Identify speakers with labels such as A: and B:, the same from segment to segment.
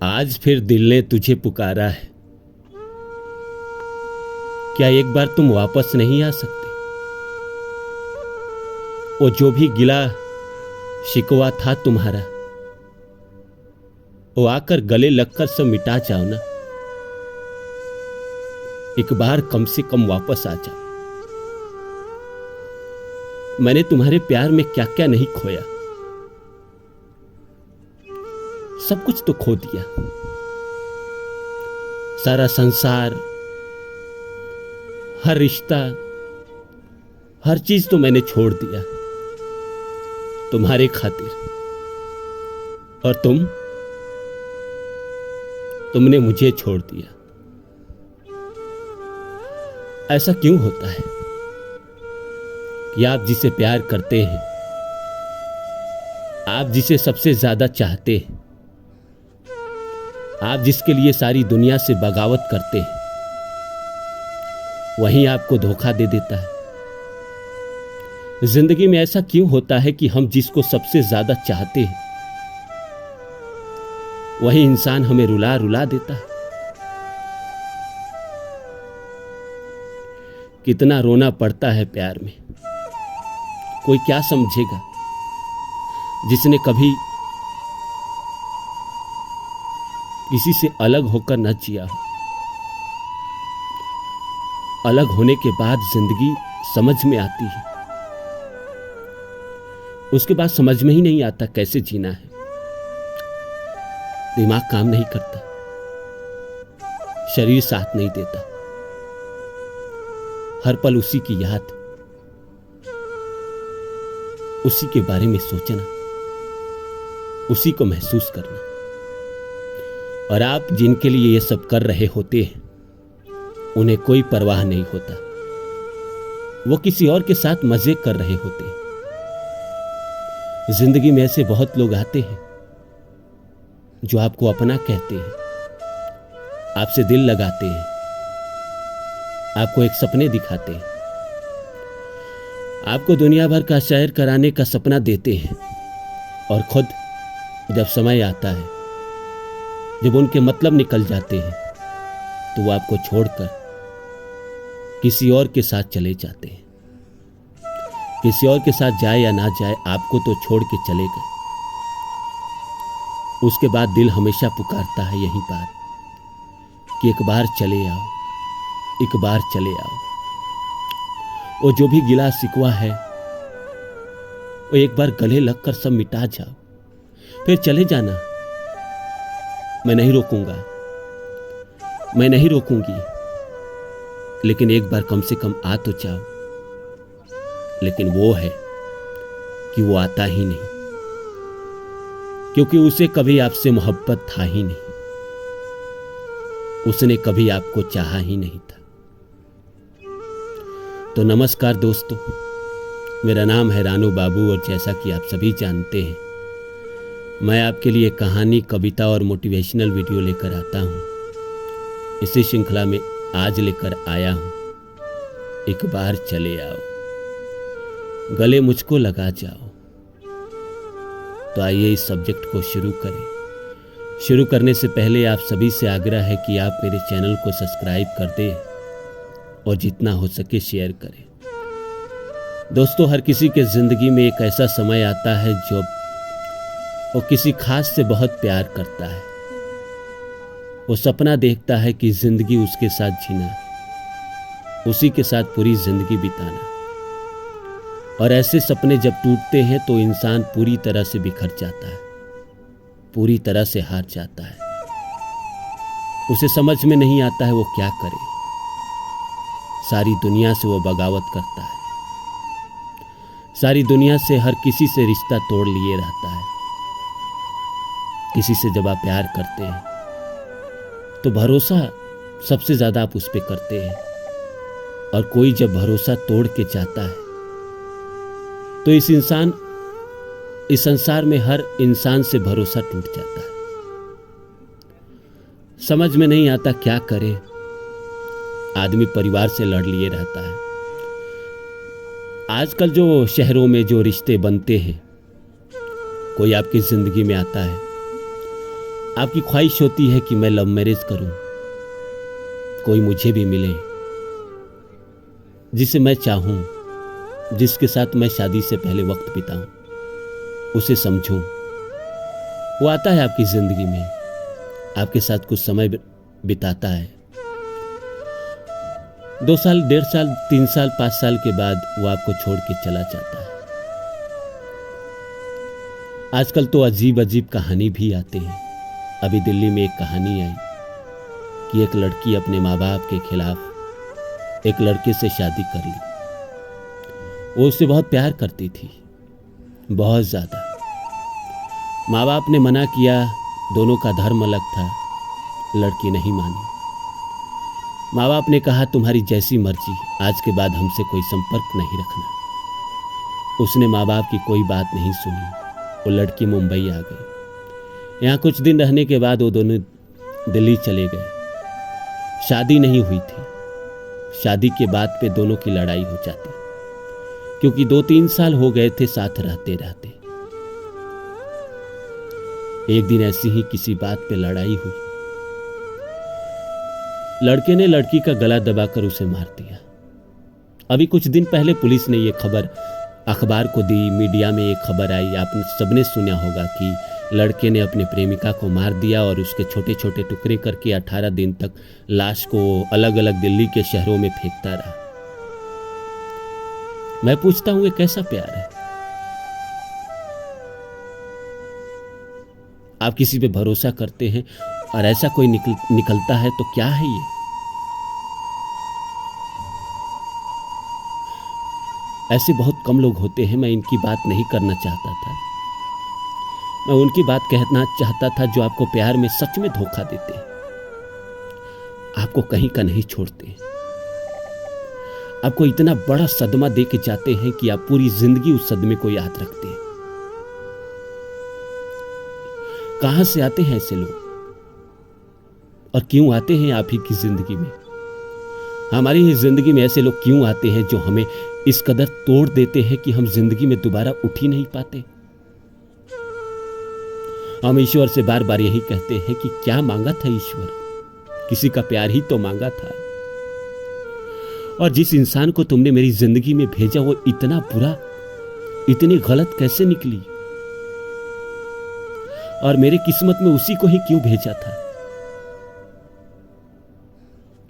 A: आज फिर दिल ने तुझे पुकारा है। क्या एक बार तुम वापस नहीं आ सकते? वो जो भी गिला शिकवा था तुम्हारा, वो आकर गले लगकर सब मिटा जाओ ना। एक बार कम से कम वापस आ जाओ। मैंने तुम्हारे प्यार में क्या क्या नहीं खोया, सब कुछ तो खो दिया। सारा संसार, हर रिश्ता, हर चीज तो मैंने छोड़ दिया तुम्हारे खातिर। और तुमने मुझे छोड़ दिया। ऐसा क्यों होता है कि आप जिसे प्यार करते हैं, आप जिसे सबसे ज्यादा चाहते हैं, आप जिसके लिए सारी दुनिया से बगावत करते हैं, वहीं आपको धोखा दे देता है? जिंदगी में ऐसा क्यों होता है कि हम जिसको सबसे ज्यादा चाहते हैं, वही इंसान हमें रुला रुला देता है? कितना रोना पड़ता है प्यार में। कोई क्या समझेगा जिसने कभी किसी से अलग होकर न जिया हो। अलग होने के बाद जिंदगी समझ में आती है, उसके बाद समझ में ही नहीं आता कैसे जीना है। दिमाग काम नहीं करता, शरीर साथ नहीं देता। हर पल उसी की याद, उसी के बारे में सोचना, उसी को महसूस करना। और आप जिनके लिए ये सब कर रहे होते हैं, उन्हें कोई परवाह नहीं होता। वो किसी और के साथ मजे कर रहे होते हैं। जिंदगी में ऐसे बहुत लोग आते हैं जो आपको अपना कहते हैं, आपसे दिल लगाते हैं, आपको एक सपने दिखाते हैं, आपको दुनिया भर का सैर कराने का सपना देते हैं। और खुद जब समय आता है, जब उनके मतलब निकल जाते हैं, तो वो आपको छोड़कर किसी और के साथ चले जाते हैं। किसी और के साथ जाए या ना जाए, आपको तो छोड़ के चले गए। उसके बाद दिल हमेशा पुकारता है यही बात कि एक बार चले आओ, एक बार चले आओ। वो जो भी गिला शिकवा है, वो एक बार गले लगकर सब मिटा जाओ। फिर चले जाना। मैं नहीं रोकूंगा, मैं नहीं रोकूंगी, लेकिन एक बार कम से कम आ तो जाओ। लेकिन वो है कि वो आता ही नहीं, क्योंकि उसे कभी आपसे मोहब्बत था ही नहीं। उसने कभी आपको चाहा ही नहीं था। तो नमस्कार दोस्तों, मेरा नाम है रानू बाबू और जैसा कि आप सभी जानते हैं, मैं आपके लिए कहानी, कविता और मोटिवेशनल वीडियो लेकर आता हूं। इसी श्रृंखला में आज लेकर आया हूं, एक बार चले आओ, गले मुझको लगा जाओ। तो आइए इस सब्जेक्ट को शुरू करें। शुरू करने से पहले आप सभी से आग्रह है कि आप मेरे चैनल को सब्सक्राइब कर दें और जितना हो सके शेयर करें। दोस्तों, हर किसी के जिंदगी में एक ऐसा समय आता है जब वो किसी खास से बहुत प्यार करता है। वो सपना देखता है कि जिंदगी उसके साथ जीना, उसी के साथ पूरी जिंदगी बिताना। और ऐसे सपने जब टूटते हैं तो इंसान पूरी तरह से बिखर जाता है, पूरी तरह से हार जाता है। उसे समझ में नहीं आता है वो क्या करे। सारी दुनिया से वो बगावत करता है, सारी दुनिया से हर किसी से रिश्ता तोड़ लिए रहता है। किसी से जब आप प्यार करते हैं तो भरोसा सबसे ज्यादा आप उस पर करते हैं। और कोई जब भरोसा तोड़ के जाता है तो इस संसार में हर इंसान से भरोसा टूट जाता है। समझ में नहीं आता क्या करे। आदमी परिवार से लड़ लिए रहता है। आजकल जो शहरों में जो रिश्ते बनते हैं, कोई आपकी जिंदगी में आता है, आपकी ख्वाहिश होती है कि मैं लव मैरिज करूं, कोई मुझे भी मिले जिसे मैं चाहूं, जिसके साथ मैं शादी से पहले वक्त बिताऊं, उसे समझूं। वो आता है आपकी जिंदगी में, आपके साथ कुछ समय बिताता है। 2 साल, 1.5 साल, 3 साल, 5 साल के बाद वो आपको छोड़ के चला जाता है। आजकल तो अजीब अजीब कहानी भी आते हैं। अभी दिल्ली में एक कहानी आई कि एक लड़की अपने माँ बाप के खिलाफ एक लड़के से शादी कर ली। वो उससे बहुत प्यार करती थी, बहुत ज़्यादा। माँ बाप ने मना किया, दोनों का धर्म अलग था, लड़की नहीं मानी। माँ बाप ने कहा तुम्हारी जैसी मर्जी, आज के बाद हमसे कोई संपर्क नहीं रखना। उसने माँ बाप की कोई बात नहीं सुनी, वो लड़की मुंबई आ गई। यहाँ कुछ दिन रहने के बाद वो दोनों दिल्ली चले गए। शादी नहीं हुई थी। शादी के बाद पे दोनों की लड़ाई हो जाती, क्योंकि 2-3 साल हो गए थे साथ रहते रहते। एक दिन ऐसी ही किसी बात पे लड़ाई हुई। लड़के ने लड़की का गला दबाकर उसे मार दिया। अभी कुछ दिन पहले पुलिस ने ये खबर अखबार को दी, मीडिया में एक खबर आई, आप सबने सुना होगा कि लड़के ने अपने प्रेमिका को मार दिया और उसके छोटे छोटे टुकड़े करके 18 दिन तक लाश को अलग अलग दिल्ली के शहरों में फेंकता रहा। मैं पूछता हूं ये कैसा प्यार है? आप किसी पे भरोसा करते हैं और ऐसा कोई निकलता है तो क्या है ये? ऐसे बहुत कम लोग होते हैं। मैं इनकी बात नहीं करना चाहता था, मैं उनकी बात कहना चाहता था जो आपको प्यार में सच में धोखा देते हैं, आपको कहीं का नहीं छोड़ते, आपको इतना बड़ा सदमा दे के जाते हैं कि आप पूरी जिंदगी उस सदमे को याद रखते हैं। कहां से आते हैं ऐसे लोग और क्यों आते हैं आप ही की जिंदगी में? हमारी ही जिंदगी में ऐसे लोग क्यों आते हैं जो हमें इस कदर तोड़ देते हैं कि हम जिंदगी में दोबारा उठ ही नहीं पाते? हम ईश्वर से बार बार यही कहते हैं कि क्या मांगा था ईश्वर, किसी का प्यार ही तो मांगा था। और जिस इंसान को तुमने मेरी जिंदगी में भेजा वो इतना बुरा, इतनी गलत कैसे निकली? और मेरी किस्मत में उसी को ही क्यों भेजा था?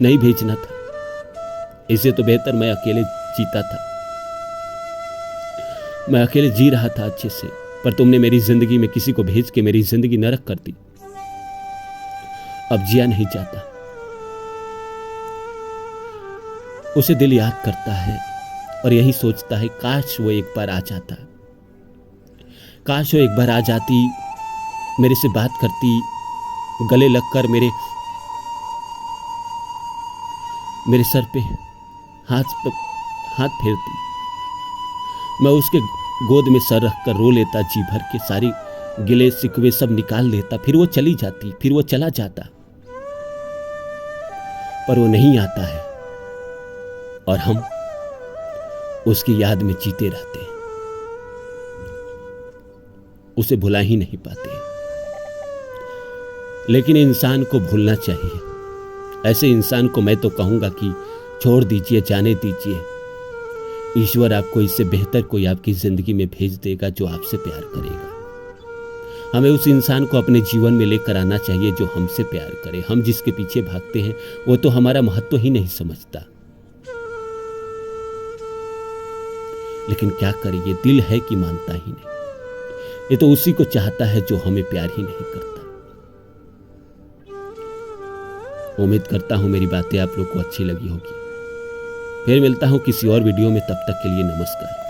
A: नहीं भेजना था। इससे तो बेहतर मैं अकेले जीता था, मैं अकेले जी रहा था अच्छे से। पर तुमने मेरी जिंदगी में किसी को भेज के मेरी जिंदगी नरक कर दी। अब जिया नहीं जाता। उसे दिल याद करता है और यही सोचता है काश वो एक बार आ जाता, काश वो एक बार आ जाती, मेरे से बात करती, गले लगकर मेरे सर पे हाथ फेरती, मैं उसके गोद में सर रखकर रो लेता, जी भर के सारी गिले शिकवे सब निकाल लेता। फिर वो चली जाती, फिर वो चला जाता, पर वो नहीं आता है और हम उसकी याद में जीते रहते हैं, उसे भुला ही नहीं पाते। लेकिन इंसान को भूलना चाहिए। ऐसे इंसान को मैं तो कहूंगा कि छोड़ दीजिए, जाने दीजिए। ईश्वर आपको इससे बेहतर कोई आपकी जिंदगी में भेज देगा जो आपसे प्यार करेगा। हमें उस इंसान को अपने जीवन में लेकर आना चाहिए जो हमसे प्यार करे। हम जिसके पीछे भागते हैं वो तो हमारा महत्व ही नहीं समझता। लेकिन क्या करें, ये दिल है कि मानता ही नहीं। ये तो उसी को चाहता है जो हमें प्यार ही नहीं करता। उम्मीद करता हूं मेरी बातें आप लोग को अच्छी लगी होगी। फिर मिलता हूं किसी और वीडियो में, तब तक के लिए नमस्कार।